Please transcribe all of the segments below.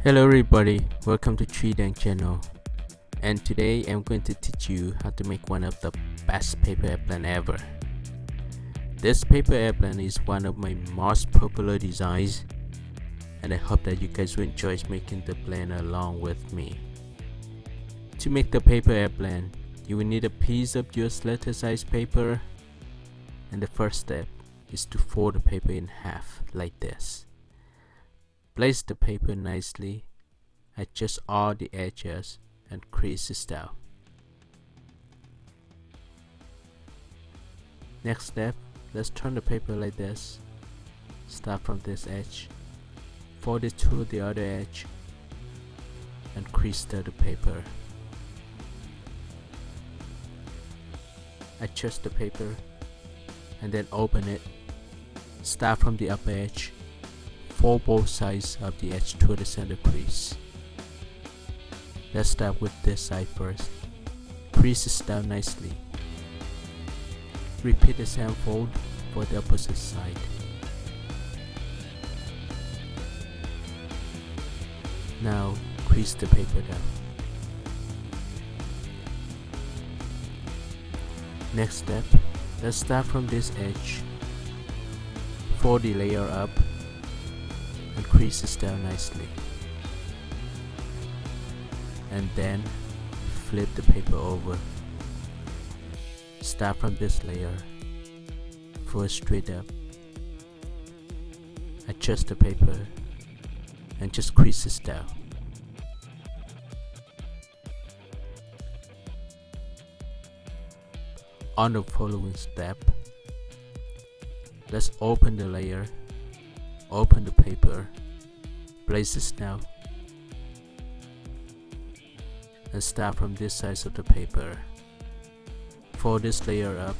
Hello everybody, welcome to TriKdanG channel, and today I'm going to teach you how to make one of the best paper airplane ever. This paper airplane is one of my most popular designs, and I hope that you guys will enjoy making the plane along with me. To make the paper airplane, you will need a piece of US letter size paper, and the first step is to fold the paper in half like this. Place the paper nicely, adjust all the edges and creases down. Next step, let's turn the paper like this. Start from this edge, fold it to the other edge, and crease the paper. Adjust the paper, and then open it. Start from the upper edge. Fold both sides of the edge to the center crease. Let's start with this side first. Creases down nicely. Repeat the same fold for the opposite side. Now crease the paper down. Next step, let's start from this edge. Fold the layer up and creases down nicely, and then flip the paper over. Start from this layer, fold straight up, adjust the paper and just creases down. On the following step, let's open the layer. Open the paper, place it down, and start from this side of the paper. Fold this layer up.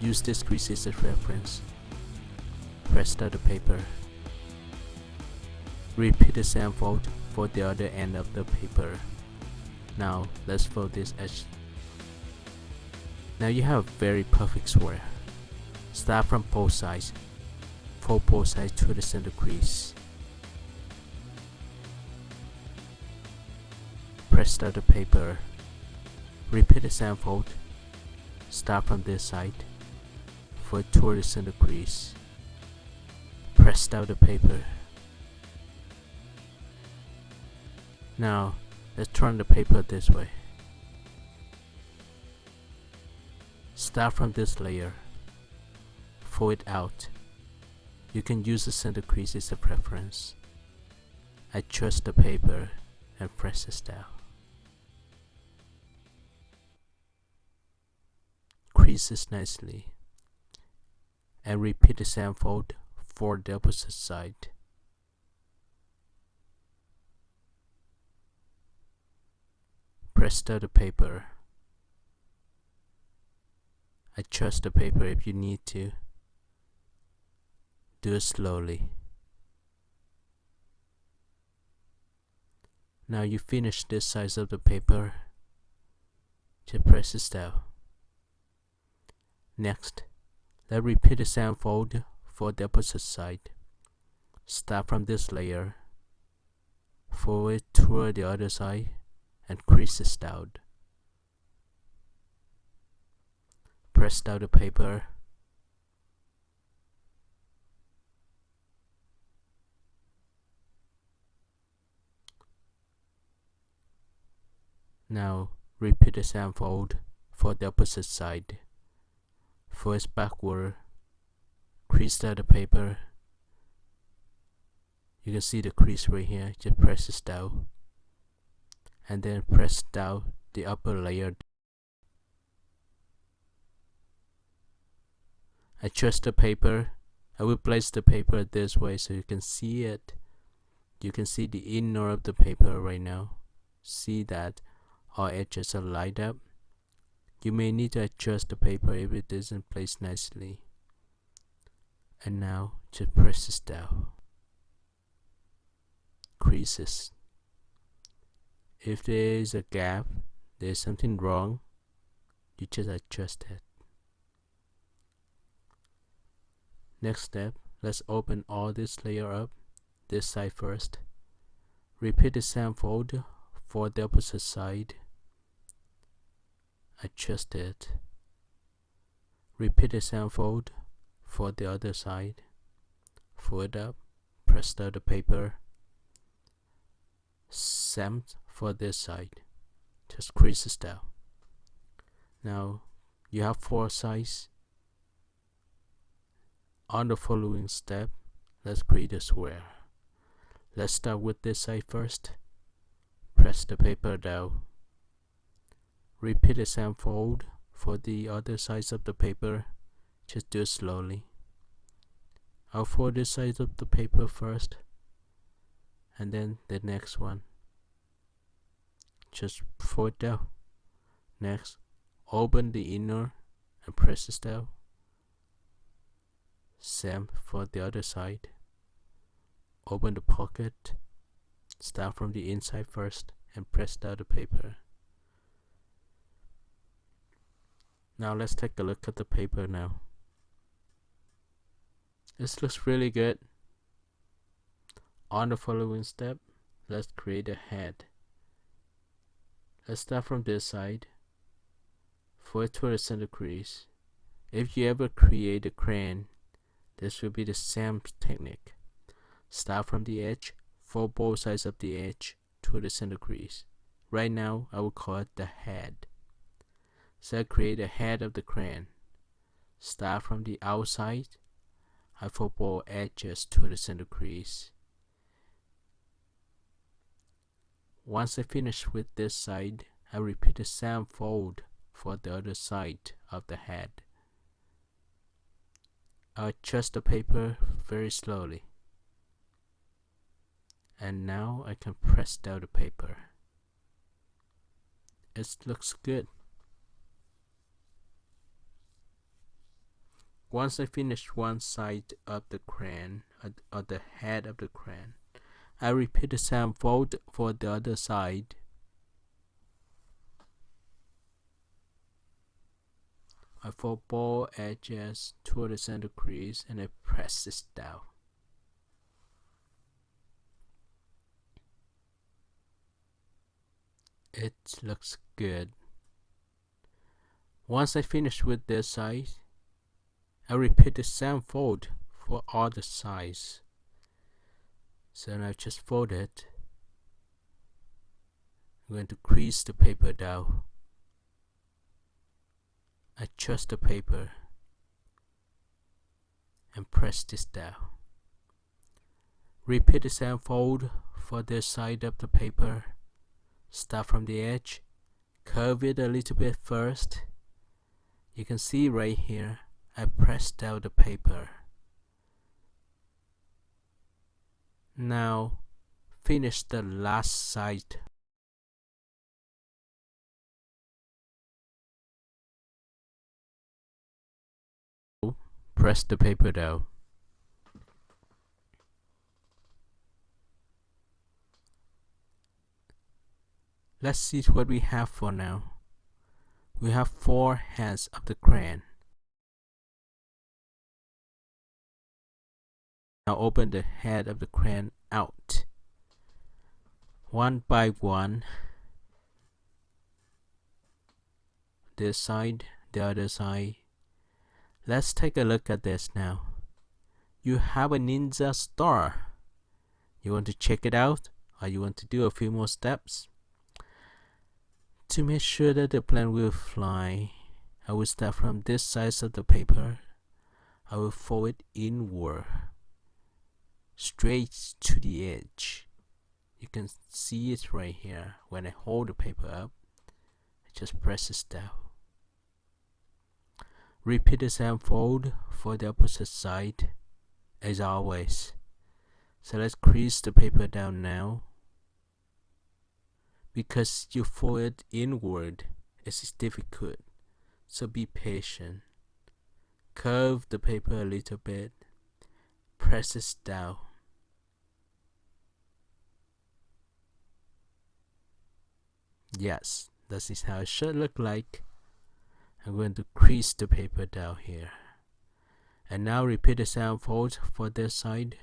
Use this crease as a reference. Press down the paper. Repeat the same fold for the other end of the paper. Now let's fold this edge. Now you have a very perfect square. Start from both sides. Fold both sides to the center crease. Press down the paper. Repeat the same fold. Start from this side. Fold toward the center crease. Press down the paper. Now let's turn the paper this way. Start from this layer. Fold it out. You can use the center crease as a reference. Adjust the paper and press it down. Creases nicely. And repeat the same fold for the opposite side. Press down the paper. Adjust the paper if you need to. Do it slowly. Now you finish this side of the paper. Just press it down. Next, let's repeat the same fold for the opposite side. Start from this layer. Fold it toward the other side and crease it down. Press down the paper. Now repeat the same fold for the opposite side. First backward, crease down the paper. You can see the crease right here. Just press it down, and then press down the upper layer. Adjust the paper. I will place the paper this way so you can see it. You can see the inner of the paper right now. See that all edges are lined up. You may need to adjust the paper if it isn't placed nicely. And now just press this down. Creases. If there is a gap, there is something wrong, you just adjust it. Next step, let's open all this layer up. this side first. Repeat the same fold for the opposite side. Adjust it. Repeat the same fold for the other side. Fold up, press down the paper. Same for this side. Just crease this down. Now you have 4 sides. On the following step, let's create a square. Let's start with this side first. Press the paper down. Repeat the same fold for the other sides of the paper. Just do it slowly. I'll fold this side of the paper first, and then the next one. Just fold down. Next, open the inner and press this down. Same for the other side. Open the pocket. Start from the inside first and press down the paper. Now let's take a look at the paper now. This looks really good. On the following step, let's create a head. Let's start from this side. Fold to the center crease. If you ever create a crane, this will be the same technique. Start from the edge, fold both sides of the edge to the center crease. Right now, I will call it the head. So I create a head of the crane. Start from the outside. I fold both edges to the center crease. Once I finish with this side, I repeat the same fold for the other side of the head. I adjust the paper very slowly. And now I can press down the paper. It looks good. Once I finish one side of the crane, or the head of the crane, I repeat the same fold for the other side. I fold both edges to the center crease and I press this down. It looks good. Once I finish with this side, I repeat the same fold for all the sides. So now just fold it. I'm going to crease the paper down. Adjust the paper and press this down. Repeat the same fold for this side of the paper. Start from the edge, curve it a little bit first. You can see right here, I pressed down the paper. Now finish the last side. Press the paper down. Let's see what we have for now. We have 4 hands of the crane. Now open the head of the crane out. One by one. This side, the other side. Let's take a look at this now. You have a ninja star. You want to check it out, or you want to do a few more steps? To make sure that the plane will fly, I will start from this side of the paper. I will fold it inward, straight to the edge. You can see it right here. When I hold the paper up, I just press it down. Repeat the same fold for the opposite side as always. So let's crease the paper down now. Because you fold it inward, it's difficult, so be patient. Curve the paper a little bit, press it down. Yes, this is how it should look like. I'm going to crease the paper down here. And now repeat the same fold for this side.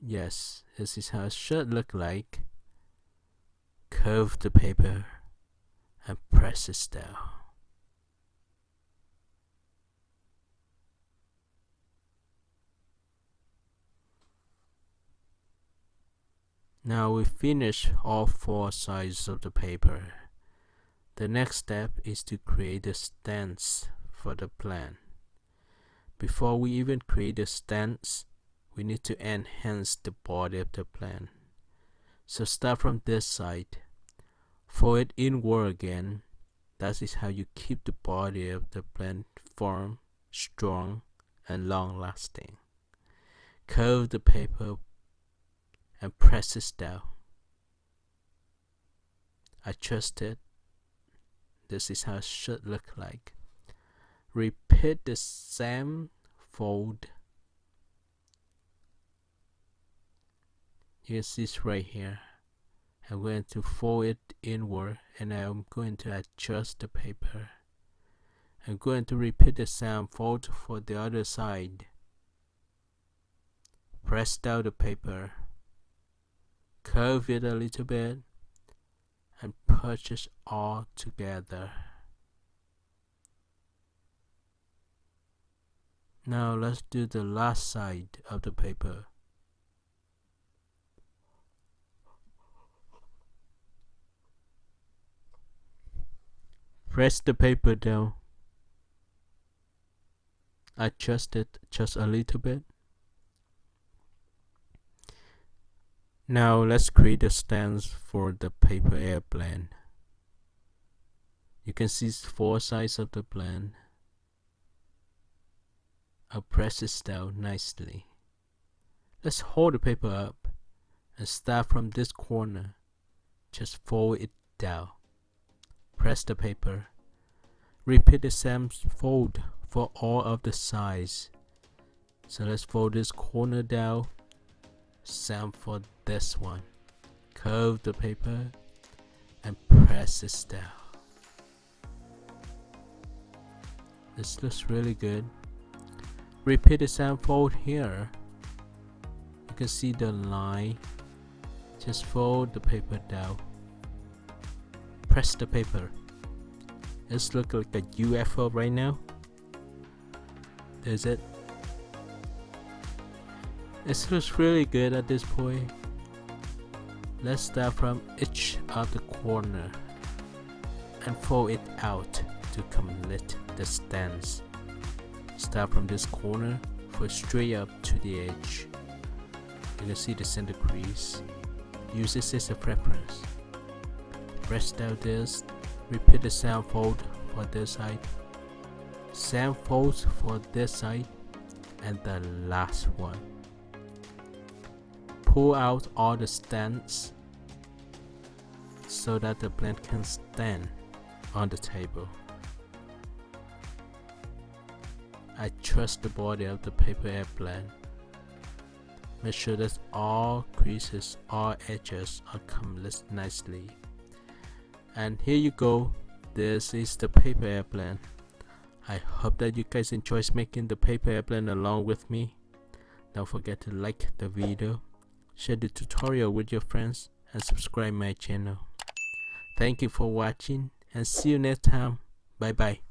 Yes, this is how it should look like. Curve the paper and press it down. Now we finish all 4 sides of the paper. The next step is to create a stance for the plan. Before we even create a stance, we need to enhance the body of the plan. So start from this side, fold it inward again. That is how you keep the body of the plan firm, strong, and long lasting. Curve the paper and press it down. Adjust it. This is how it should look like. Repeat the same fold. You can see it's right here. I'm going to fold it inward and I'm going to adjust the paper. I'm going to repeat the same fold for the other side. Press down the paper, curve it a little bit, and push it all together. Now let's do the last side of the paper. Press the paper down. Adjust it just a little bit. Now let's create a stance for the paper airplane. You can see 4 sides of the plan. I'll press it down nicely. Let's hold the paper up and start from this corner. Just fold it down. Press the paper. Repeat the same fold for all of the sides. So let's fold this corner down. Same for this one. Curve the paper and press it down. This looks really good. Repeat the same fold here. You can see the line. Just fold the paper down. Press the paper. It's looking like a UFO right now. There's it. It looks really good at this point. Let's start from each of the corner and fold it out to complete the stance. Start from this corner, fold straight up to the edge. You can see the center crease. Use this as a reference. Press down this. Repeat the same fold for this side. Same folds for this side. And the last one. Pull out all the stands so that the plan can stand on the table. Adjust the body of the paper airplane. Make sure that all creases, all edges are complete nicely. And here you go. This is the paper airplane. I hope that you guys enjoy making the paper airplane along with me. Don't forget to like the video, share the tutorial with your friends, and subscribe my channel. Thank you for watching and see you next time. Bye bye.